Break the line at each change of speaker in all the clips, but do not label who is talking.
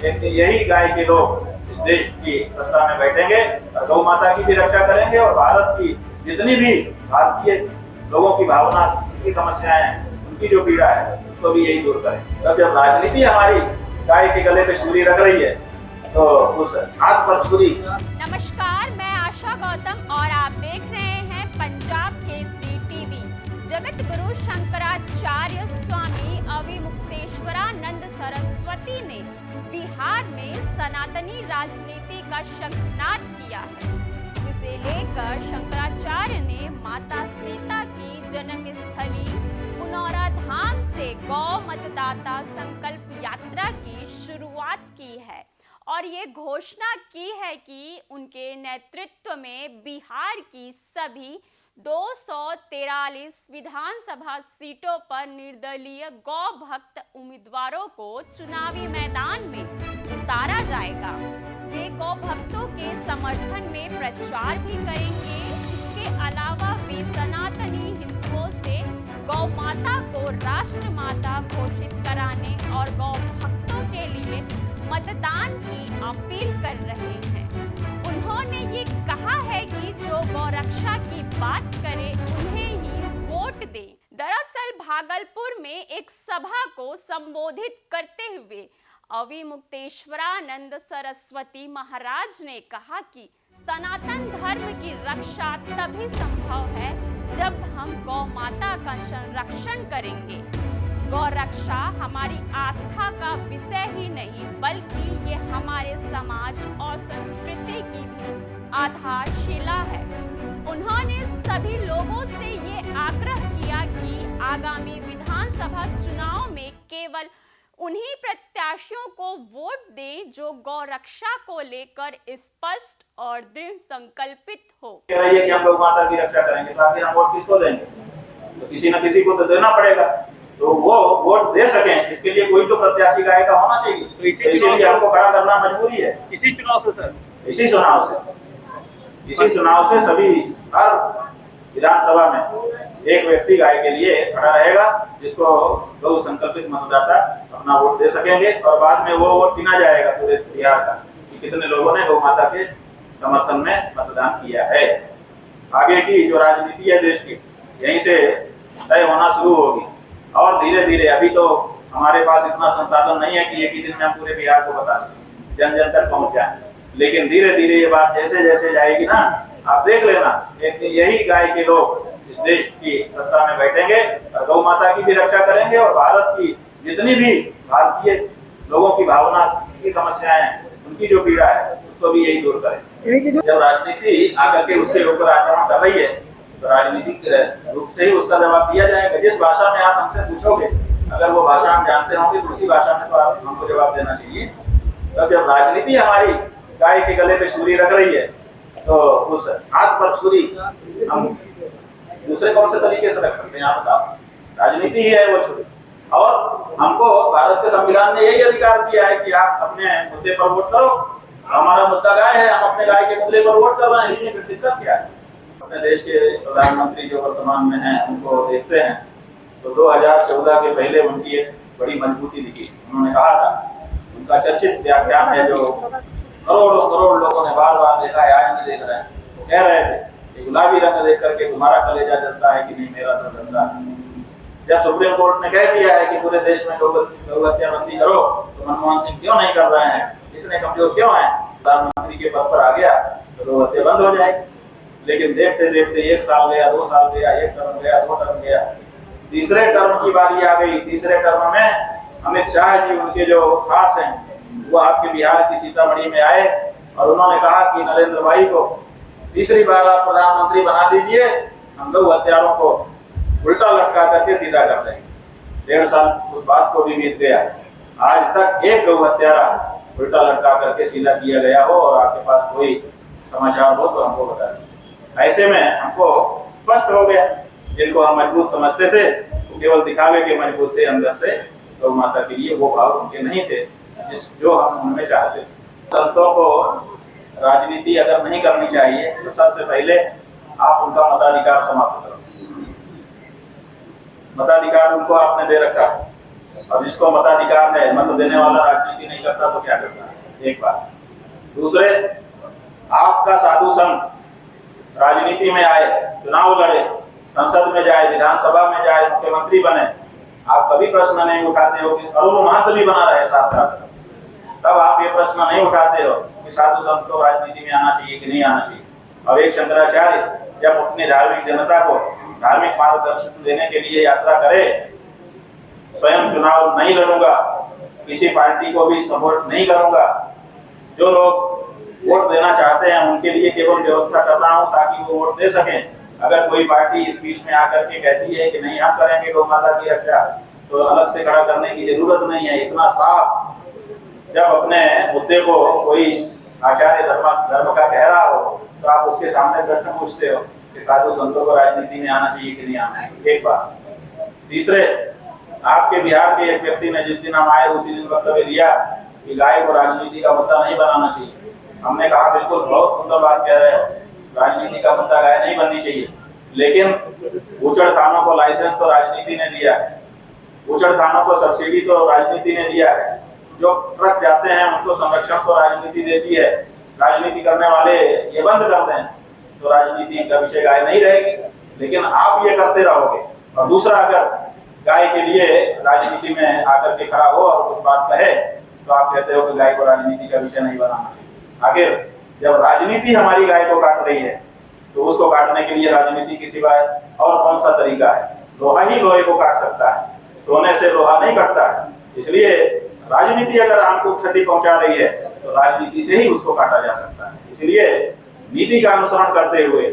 एक यही गाय के लोग इस देश की सत्ता में बैठेंगे और गौ माता की भी रक्षा करेंगे और भारत की जितनी भी भारतीय लोगों की भावना की समस्याएं हैं, उनकी जो पीड़ा है उसको भी यही दूर करेंगे। तब जब राजनीति हमारी गाय के गले पे छुरी रख रही है तो उस हाथ पर छुरी।
नमस्कार, मैं आशा गौतम और आप देख रहे हैं पंजाब केसरी टीवी। जगत गुरु शंकराचार्य स्वामी अविमुक्तेश्वरानंद सरस्वती ने बिहार में सनातनी राजनीति का शंखनाद किया है, जिसे लेकर शंकराचार्य ने माता सीता की जन्मस्थली पुनौरा धाम से गौ मतदाता संकल्प यात्रा की शुरुआत की है और ये घोषणा की है कि उनके नेतृत्व में बिहार की सभी 243 विधानसभा सीटों पर निर्दलीय गौ भक्त उम्मीदवारों को चुनावी मैदान में उतारा जाएगा। वे गौ भक्तों के समर्थन में प्रचार भी करेंगे। इसके अलावा वे सनातनी हिंदुओं से गौ माता को राष्ट्र माता घोषित कराने और गौ भक्तों के लिए मतदान की अपील कर रहे हैं। उन्होंने ये कहा है कि जो गौरक्षा की बात करे उन्हें ही वोट दे। दरअसल भागलपुर में एक सभा को संबोधित करते हुए अविमुक्तेश्वरानंद सरस्वती महाराज ने कहा कि सनातन धर्म की रक्षा तभी संभव है जब हम गौ माता का संरक्षण करेंगे। गौरक्षा हमारी आस्था का विषय ही नहीं बल्कि ये हमारे समाज और संस्कृति की भी आधारशिला है। उन्होंने सभी लोगों से ये आग्रह किया कि आगामी विधानसभा चुनाव में केवल उन्हीं प्रत्याशियों को वोट दें जो गौरक्षा को लेकर स्पष्ट और दृढ़ संकल्पित हो।
कह रही है कि हम गौ माता की रक्षा करेंगे, तो आखिर हम वोट किसको देंगे? तो किसी न किसी को तो देना पड़ेगा, तो वो वोट दे सकें इसके लिए कोई तो प्रत्याशी गाय का होना चाहिए। तो इसीलिए हमको खड़ा करना मजबूरी है।
इसी चुनाव से सर,
इसी चुनाव से सभी हर विधानसभा में एक व्यक्ति गाय के लिए खड़ा रहेगा जिसको गौ संकल्पित मतदाता अपना वोट दे सकेंगे और बाद में वो वोट गिना जाएगा पूरे बिहार का कि कितने लोगों ने गौ माता के समर्थन में मतदान किया है। आगे की जो राजनीति है देश की यहीं से तय होना शुरू होगी और धीरे धीरे, अभी तो हमारे पास इतना संसाधन नहीं है कि एक ही दिन में हम पूरे बिहार को बता दें, जन जन तक पहुंच जाए, लेकिन धीरे धीरे ये बात जैसे जैसे जाएगी ना, आप देख लेना एक यही गाय के लोग इस देश की सत्ता में बैठेंगे और गौ माता की भी रक्षा करेंगे और भारत की जितनी भी भारतीय लोगों की भावना की समस्याएं हैं, उनकी जो पीड़ा है उसको भी यही दूर करेंगे। जब राजनीति आकर के उसके ऊपर आक्रमण कर रही है तो राजनीतिक रूप से ही उसका जवाब दिया जाएगा। जिस भाषा में आप हमसे पूछोगे, अगर वो भाषा हम जानते होंगे तो उसी भाषा में तो आप हमको जवाब देना चाहिए। तब जब राजनीति हमारी गाय के गले पे छुरी रख रही है तो उस हाथ पर छुरी हम दूसरे कौन से तरीके से रख सकते हैं? आप बताओ, राजनीति ही है वो छुरी। और हमको भारत के संविधान ने यही अधिकार दिया है कि आप अपने मुद्दे पर वोट करो। हमारा मुद्दा गाय है, हम अपने गाय के मुद्दे पर वोट कर रहे हैं, इसमें दिक्कत क्या है? अपने देश के प्रधानमंत्री जो वर्तमान में हैं उनको देखते हैं तो 2014 के पहले उनकी एक बड़ी मजबूती दिखी। उन्होंने कहा था, उनका चर्चित व्याख्यान है जो करोड़ लोगों ने बार बार देखा है, आज भी देख रहे हैं। वो कह रहे थे कि गुलाबी रंग देख करके तुम्हारा कलेजा जलता है कि नहीं, मेरा तो जलता है। जब सुप्रीम कोर्ट ने कह दिया है कि पूरे देश में गौ हत्या बंदी करो तो मनमोहन सिंह क्यों नहीं कर रहे हैं, इतने कमजोर क्यों हैं? प्रधानमंत्री के पद पर आ गया तो गौ हत्या बंद हो जाएगी। लेकिन देखते देखते 1 साल गया, 2 साल गया, 1 टर्म गया, 2 टर्म गया, तीसरे टर्म की बारी आ गई। तीसरे टर्म में अमित शाह जी, उनके जो खास हैं, वो आपके बिहार की सीतामढ़ी में आए और उन्होंने कहा कि नरेंद्र भाई को तीसरी बार आप प्रधानमंत्री बना दीजिए, हम गौ हत्यारों को उल्टा लटका करके सीधा कर देंगे। 1.5 साल उस बात को भी बीत गया, आज तक एक गौ हत्यारा उल्टा लटका करके सीधा किया गया हो और आपके पास कोई समाचार हो तो हमको बता दें। ऐसे में हमको स्पष्ट हो गया, जिनको हम मजबूत समझते थे वो केवल दिखावे के मजबूत थे, अंदर से गौ माता के लिए वो भाव उनके नहीं थे जो हम उनमें चाहते थे। संतों को राजनीति अगर नहीं करनी चाहिए तो सबसे पहले आप उनका मताधिकार समाप्त करो। मताधिकार उनको आपने दे रखा है, और जिसको मताधिकार है, मत देने वाला राजनीति नहीं करता तो क्या करता है, एक बात। दूसरे, आपका साधु संत राजनीति में आए, चुनाव लड़े, संसद में जाए, विधानसभा में जाए, मुख्यमंत्री बने, आप कभी प्रश्न नहीं उठाते हो कि अरुण महंत भी बना रहे साथ साथ, तब आप ये प्रश्न नहीं उठाते हो कि साधु संत को राजनीति में आना चाहिए कि नहीं आना चाहिए। और एक शंकराचार्य जब अपनी धार्मिक जनता को धार्मिक मार्गदर्शन देने के लिए यात्रा करे, स्वयं चुनाव नहीं लड़ूंगा, किसी पार्टी को भी सपोर्ट नहीं करूंगा, जो लोग वोट देना चाहते हैं उनके लिए केवल व्यवस्था कर रहा हूं ताकि वो वोट दे सकें। अगर कोई पार्टी इस बीच में आकर के कहती है कि नहीं हम करेंगे गौ माता की रक्षा, तो अलग से खड़ा करने की जरूरत नहीं है। इतना साफ जब अपने मुद्दे को कोई आचार्य धर्म का कह रहा हो तो आप उसके सामने प्रश्न पूछते हो कि साधु संतों को राजनीति में आना चाहिए कि नहीं आना है, एक बात। तीसरे, आपके बिहार के एक व्यक्ति ने जिस दिन हम आए उसी दिन वक्तव्य दिया कि गाय को राजनीति का मुद्दा नहीं बनाना चाहिए। हमने कहा बिल्कुल बहुत सुंदर बात कह रहे हो, राजनीति का मुद्दा गाय नहीं बननी चाहिए, लेकिन बूचड़खानों को लाइसेंस तो राजनीति ने दिया है, बूचड़खानों को सब्सिडी तो राजनीति ने दिया है, जो ट्रक जाते हैं उनको संरक्षण तो राजनीति देती है। राजनीति करने वाले ये बंद कर दें तो राजनीति का विषय गाय नहीं रहेगी, लेकिन आप ये करते रहोगे। और दूसरा, अगर गाय के लिए राजनीति में आकर के खड़ा हो और कुछ बात कहे तो आप कहते हो कि गाय को राजनीति का विषय नहीं बनाना चाहिए। आखिर जब राजनीति हमारी गाय को काट रही है तो उसको काटने के लिए राजनीति के सिवाय और कौन सा तरीका है? लोहा ही लोहे को काट सकता है, सोने से लोहा नहीं कटता है। इसलिए राजनीति अगर हमको क्षति पहुंचा रही है तो राजनीति से ही उसको काटा जा सकता है। इसलिए नीति का अनुसरण करते हुए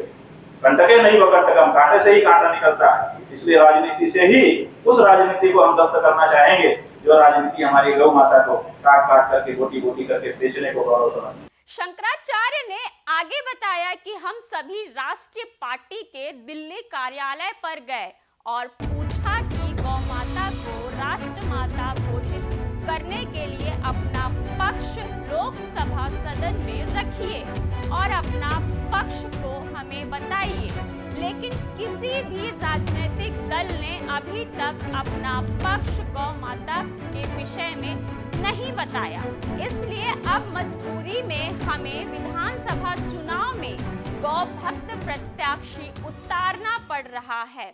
कंटके नहीं वकंटकम, कांटे से ही कांटा निकलता है। इसलिए राजनीति से ही उस राजनीति को हम ध्वस्त करना चाहेंगे जो राजनीति हमारी गौ माता को काट काट करके गोटी गोटी करके बेचने को गौरव समझती है।
शंकराचार्य ने आगे बताया कि हम सभी राष्ट्रीय पार्टी के दिल्ली कार्यालय पर गए और पूछा कि गौ माता को राष्ट्रमाता घोषित करने के लिए अपना पक्ष लोकसभा सदन में रखिए और अपना पक्ष को हमें बताइए, लेकिन किसी भी राजनीतिक दल ने अभी तक अपना पक्ष गौ माता के विषय में नहीं बताया। इसलिए अब मजबूरी में हमें विधानसभा चुनाव में गौ भक्त प्रत्याशी उतारना पड़ रहा है।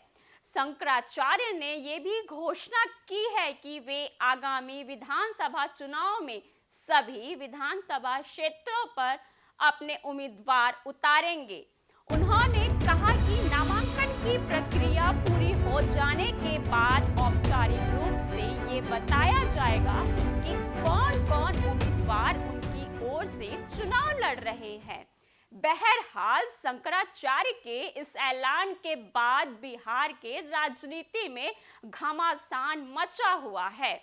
शंकराचार्य ने ये भी घोषणा की है कि वे आगामी विधानसभा चुनाव में सभी विधानसभा क्षेत्रों पर अपने उम्मीदवार उतारेंगे। उन्होंने कहा कि नामांकन की प्रक्रिया पूरी हो जाने के बाद औपचारिक रूप से ये बताया जाएगा कि कौन-कौन उम्मीदवार उनकी ओर से चुनाव लड़ रहे हैं। बहरहाल शंकराचार्य के इस ऐलान के बाद बिहार के राजनीति में घमासान मचा हुआ है।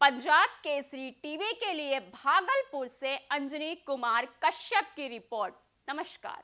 पंजाब केसरी टीवी के लिए भागलपुर से अंजनी कुमार कश्यप की रिपोर्ट। नमस्कार।